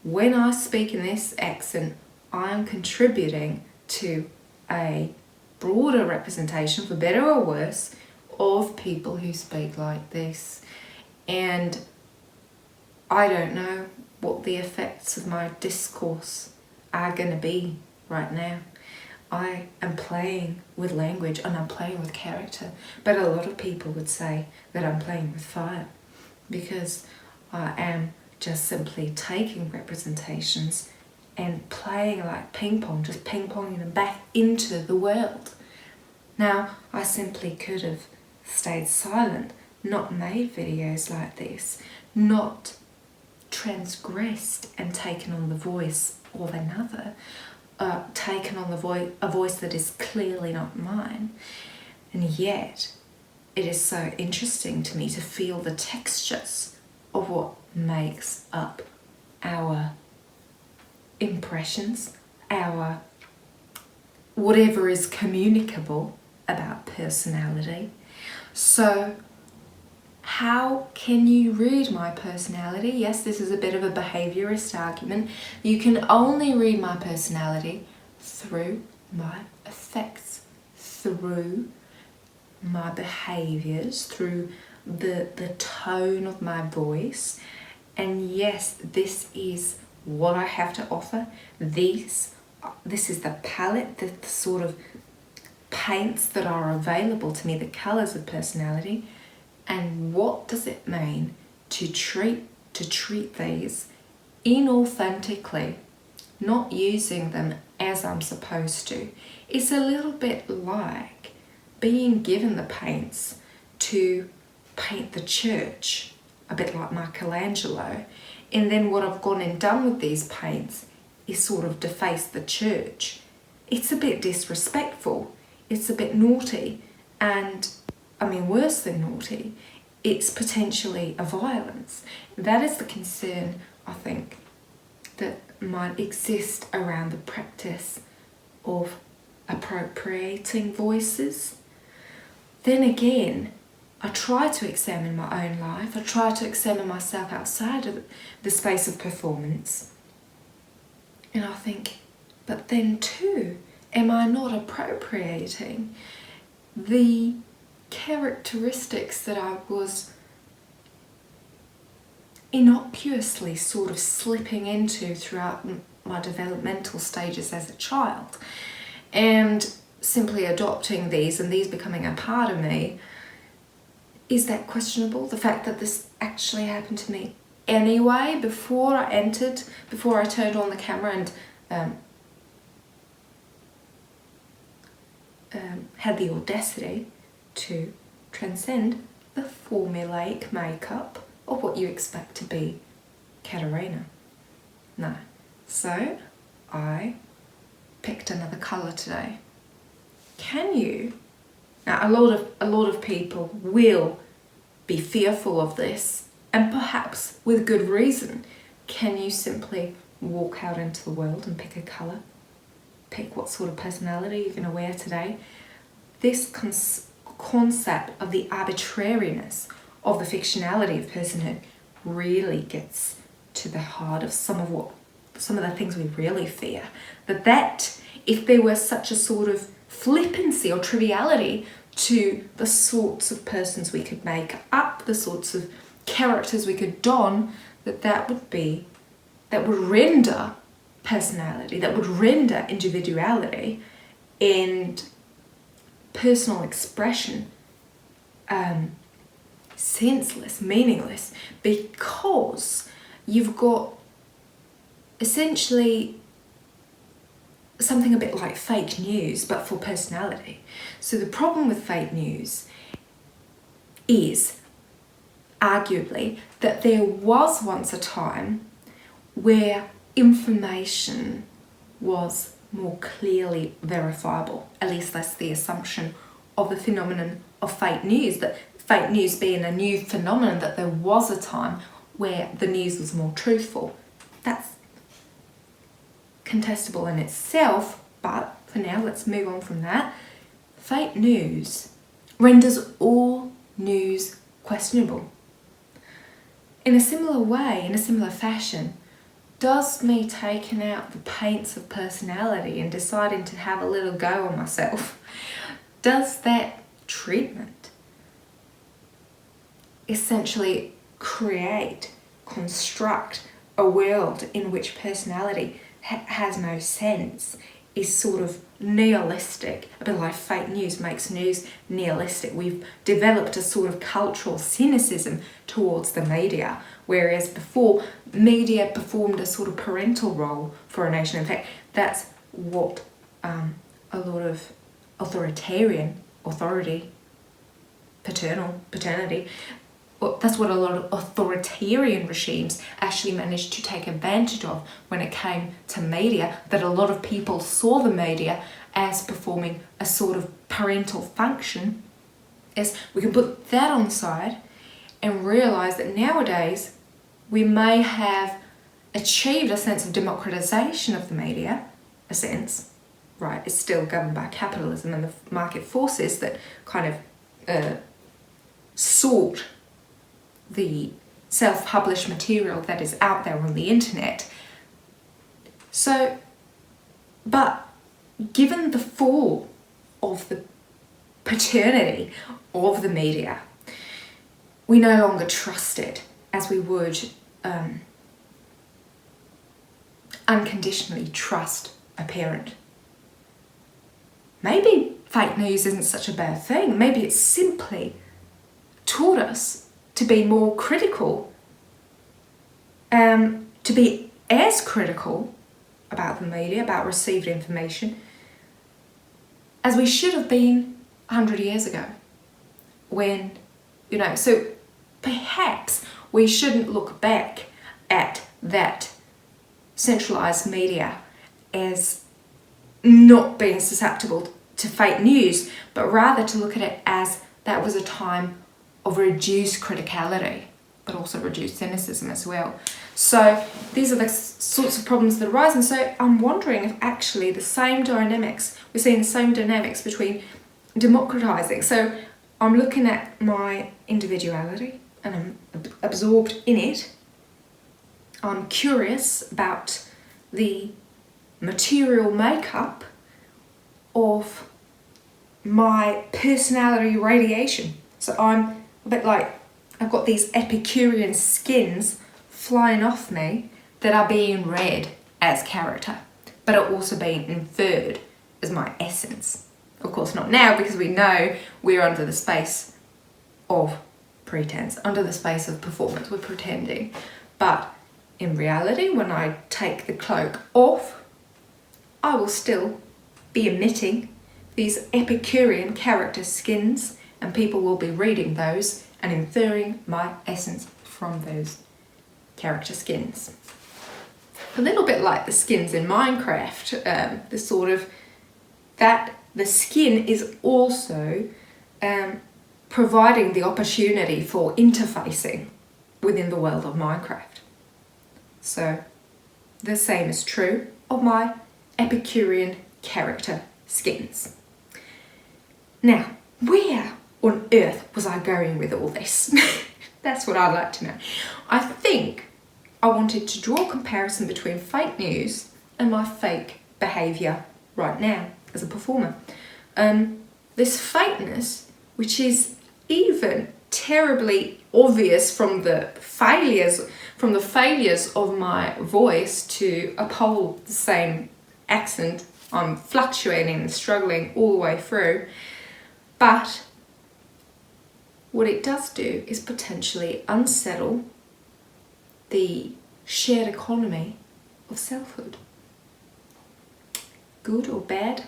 when I speak in this accent, I am contributing to a broader representation, for better or worse, of people who speak like this. And I don't know what the effects of my discourse are going to be right now. I am playing with language and I'm playing with character, but a lot of people would say that I'm playing with fire, because I am just simply taking representations and playing like ping pong, just ping ponging them back into the world. Now, I simply could have stayed silent, not made videos like this, not transgressed and taken on the voice of another, taken on a voice that is clearly not mine. And yet, it is so interesting to me to feel the textures of what makes up our impressions, our whatever is communicable about personality. So how can you read my personality? Yes, this is a bit of a behaviorist argument. You can only read my personality through my effects, through my behaviors, through the tone of my voice. And yes, this is what I have to offer. This is the palette, the sort of paints that are available to me, the colours of personality. And what does it mean to treat these inauthentically, not using them as I'm supposed to? It's a little bit like being given the paints to paint the church, a bit like Michelangelo, and then what I've gone and done with these paints is sort of deface the church. It's a bit disrespectful, it's a bit naughty, and I mean worse than naughty, it's potentially a violence. That is the concern, I think, that might exist around the practice of appropriating voices. Then again, I try to examine my own life, I try to examine myself outside of the space of performance, and I think, but then too, am I not appropriating the characteristics that I was innocuously sort of slipping into throughout my developmental stages as a child, and simply adopting these and these becoming a part of me? Is that questionable? The fact that this actually happened to me anyway before I turned on the camera and had the audacity to transcend the formulaic makeup of what you expect to be Katarina. No. So I picked another colour today. Can you? Now a lot of people will be fearful of this, and perhaps with good reason. Can you simply walk out into the world and pick a colour? Pick what sort of personality you're going to wear today? This concept of the arbitrariness of the fictionality of personhood really gets to the heart of some of the things we really fear. That if there were such a sort of flippancy or triviality to the sorts of persons we could make up, the sorts of characters we could don, that would render personality, that would render individuality and personal expression senseless, meaningless, because you've got essentially something a bit like fake news, but for personality. So the problem with fake news is arguably that there was once a time where information was more clearly verifiable. At least that's the assumption of the phenomenon of fake news, that fake news being a new phenomenon, that there was a time where the news was more truthful. That's contestable in itself, but for now let's move on from that. Fake news renders all news questionable. In a similar way, in a similar fashion, does me taking out the paints of personality and deciding to have a little go on myself, does that treatment essentially construct a world in which personality has no sense, is sort of nihilistic, a bit like fake news makes news nihilistic. We've developed a sort of cultural cynicism towards the media, whereas before, media performed a sort of parental role for a nation. In fact, that's what a lot of paternity, that's what a lot of authoritarian regimes actually managed to take advantage of when it came to media, that a lot of people saw the media as performing a sort of parental function. Is we can put that on the side and realise that nowadays we may have achieved a sense of democratisation of the media, a sense, right? It's still governed by capitalism and the market forces that kind of sort the self-published material that is out there on the internet. So, but given the fall of the paternity of the media, we no longer trust it as we would unconditionally trust a parent. Maybe fake news isn't such a bad thing. Maybe it's simply taught us to be more critical, to be as critical about the media, about received information, as we should have been 100 years ago. When, so perhaps we shouldn't look back at that centralised media as not being susceptible to fake news, but rather to look at it as that was a time of reduced criticality, but also reduced cynicism as well. So these are the sorts of problems that arise, and so I'm wondering if actually we're seeing the same dynamics between democratizing. So I'm looking at my individuality and I'm absorbed in it. I'm curious about the material makeup of my personality radiation. So I'm a bit like, I've got these Epicurean skins flying off me that are being read as character, but are also being inferred as my essence. Of course not now, because we know we're under the space of pretense, under the space of performance, we're pretending. But in reality, when I take the cloak off, I will still be emitting these Epicurean character skins, and people will be reading those and inferring my essence from those character skins. A little bit like the skins in Minecraft, the skin is also providing the opportunity for interfacing within the world of Minecraft. So the same is true of my Epicurean character skins. Now, where on earth was I going with all this? That's what I'd like to know. I think I wanted to draw a comparison between fake news and my fake behaviour right now as a performer. This fakeness, which is even terribly obvious from the failures of my voice to uphold the same accent. I'm fluctuating and struggling all the way through. But what it does do is potentially unsettle the shared economy of selfhood. Good or bad?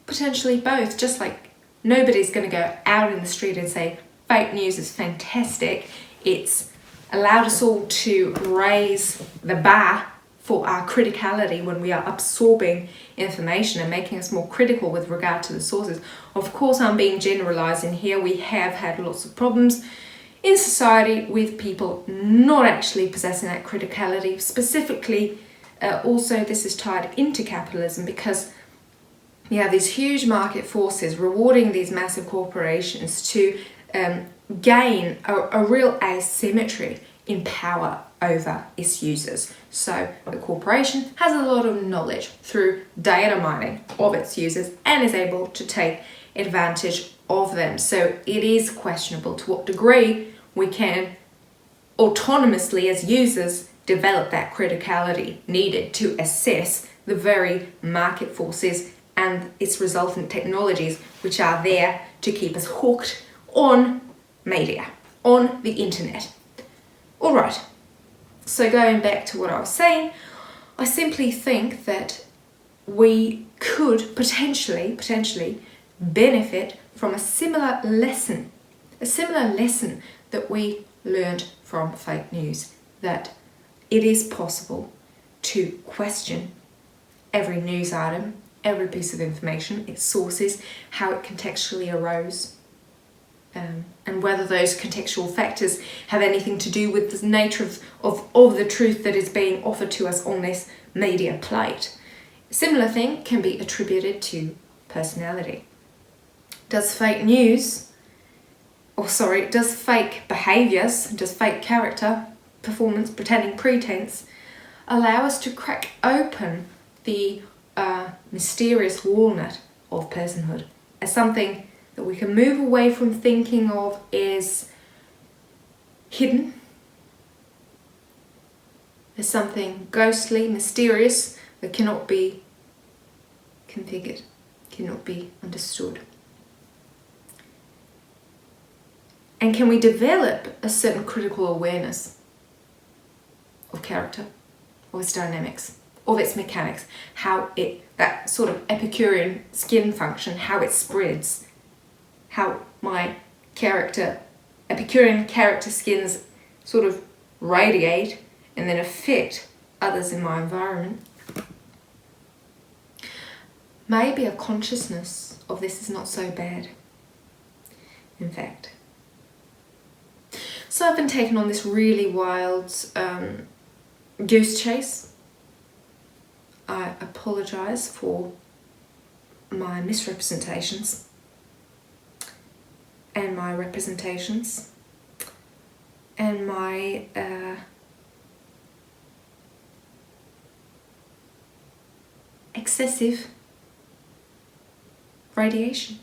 Potentially both. Just like nobody's going to go out in the street and say fake news is fantastic. It's allowed us all to raise the bar for our criticality when we are absorbing information and making us more critical with regard to the sources. Of course, I'm being generalizing here. We have had lots of problems in society with people not actually possessing that criticality. Specifically, also this is tied into capitalism because you have these huge market forces rewarding these massive corporations to gain a real asymmetry in power over its users. So the corporation has a lot of knowledge through data mining of its users and is able to take advantage of them. So it is questionable to what degree we can autonomously as users develop that criticality needed to assess the very market forces and its resultant technologies which are there to keep us hooked on media, on the internet. All right, so going back to what I was saying, I simply think that we could potentially benefit from a similar lesson that we learned from fake news, that it is possible to question every news item, every piece of information, its sources, how it contextually arose, and whether those contextual factors have anything to do with the nature of the truth that is being offered to us on this media plate. A similar thing can be attributed to personality. Does fake behaviours, does fake character, performance, pretending, pretense, allow us to crack open the mysterious walnut of personhood as something that we can move away from thinking of as hidden, as something ghostly, mysterious, that cannot be configured, cannot be understood? And can we develop a certain critical awareness of character, of its dynamics, of its mechanics, how that sort of Epicurean skin function, how it spreads, how my Epicurean character skins sort of radiate and then affect others in my environment? Maybe a consciousness of this is not so bad, in fact. So I've been taken on this really wild goose chase. I apologise for my misrepresentations and my representations and my excessive radiation.